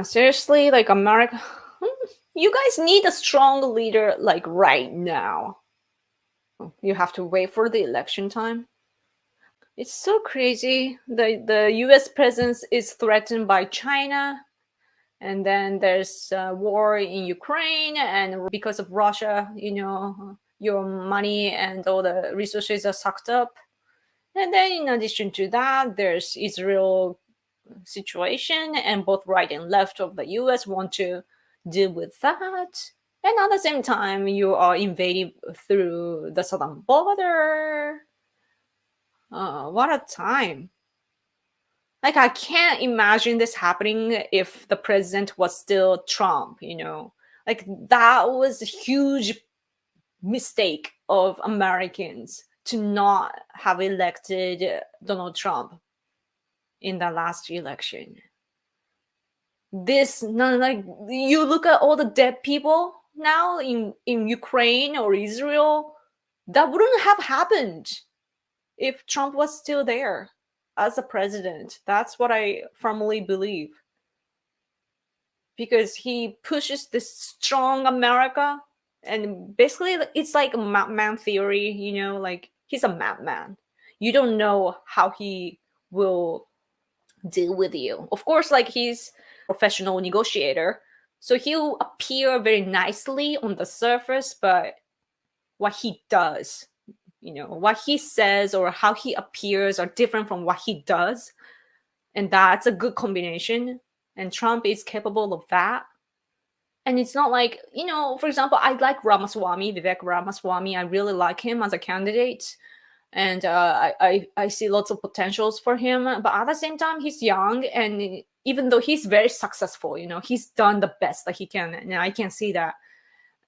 Seriously, like America, you guys need a strong leader like right now. You have to wait for the election time. It's so crazy. The US presence is threatened by China, and then there's war in Ukraine, and because of Russia, your money and all the resources are sucked up. And then in addition to that, there's Israel situation, and both right and left of the US want to deal with that. And at the same time, you are invading through the southern border. What a time. Like, I can't imagine this happening if the president was still Trump, Like, that was a huge mistake of Americans to not have elected Donald Trump in the last election. Like, you look at all the dead people now in Ukraine or Israel, that wouldn't have happened if Trump was still there as a president. That's what I firmly believe. Because he pushes this strong America, and basically it's like a madman theory, like he's a madman. You don't know how he will deal with you. Of course, like he's a professional negotiator, so he'll appear very nicely on the surface, but what he does, what he says or how he appears are different from what he does. And that's a good combination. And Trump is capable of that. And it's not like, for example, I like Vivek Ramaswamy. I really like him as a candidate. And I see lots of potentials for him. But at the same time, he's young. And even though he's very successful, he's done the best that he can. And I can see that.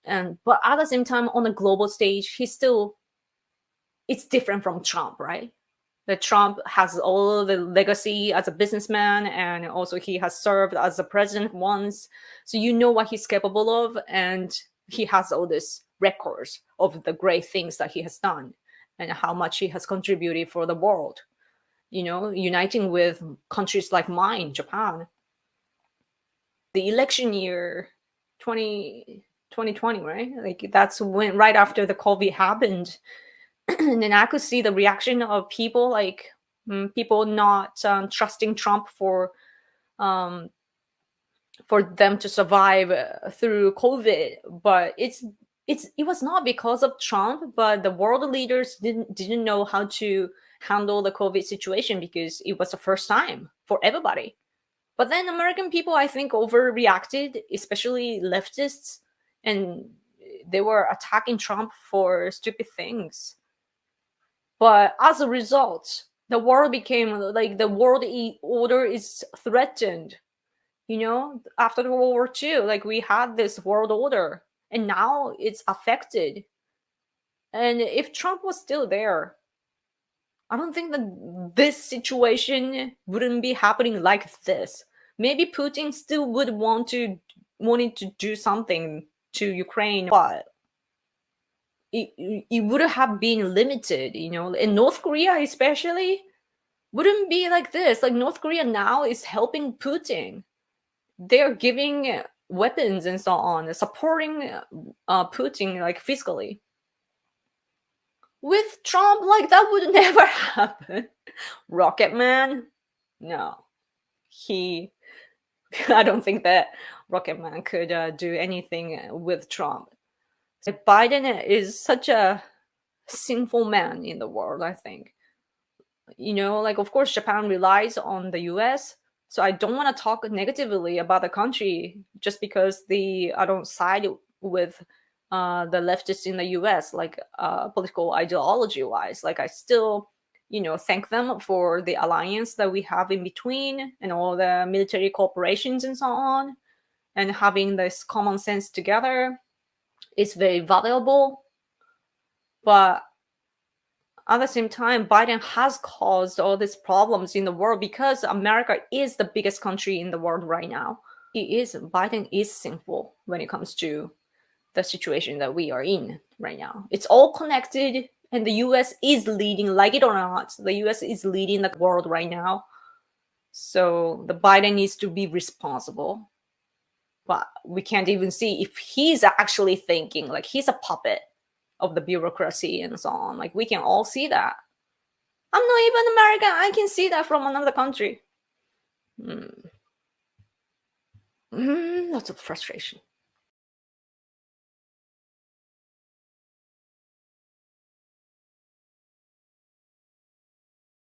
But at the same time, on a global stage, it's different from Trump, right? That Trump has all the legacy as a businessman, and also he has served as a president once. So you know what he's capable of, and he has all these records of the great things that he has done and how much he has contributed for the world, uniting with countries like mine, Japan. The election year 2020, right? Like that's when right after the COVID happened. And then I could see the reaction of people, like people not trusting Trump for them to survive through COVID. But it was not because of Trump, but the world leaders didn't know how to handle the COVID situation because it was the first time for everybody. But then American people, I think, overreacted, especially leftists, and they were attacking Trump for stupid things. But as a result, the world became like the world order is threatened. After World War II, like we had this world order, and now it's affected. And if Trump was still there, I don't think that this situation wouldn't be happening like this. Maybe Putin still would wanting to do something to Ukraine, but it would have been limited, and North Korea especially wouldn't be like this. Like North Korea now is helping Putin. They're giving weapons and so on, supporting Putin like physically. With Trump, like that would never happen. Rocket Man? No. I don't think that Rocket Man could do anything with Trump. Biden is such a sinful man in the world, I think. Like, of course, Japan relies on the US. So I don't want to talk negatively about the country just because I don't side with the leftists in the US, like political ideology wise. Like, I still, thank them for the alliance that we have in between and all the military cooperations and so on. And having this common sense together is very valuable. But at the same time, Biden has caused all these problems in the world because America is the biggest country in the world right now. Biden is sinful when it comes to the situation that we are in right now. It's all connected, and the US is leading, like it or not, the US is leading the world right now. So the Biden needs to be responsible. but we can't even see if he's actually thinking. Like he's a puppet of the bureaucracy and so on. Like we can all see that. I'm not even American. I can see that from another country. Lots of frustration.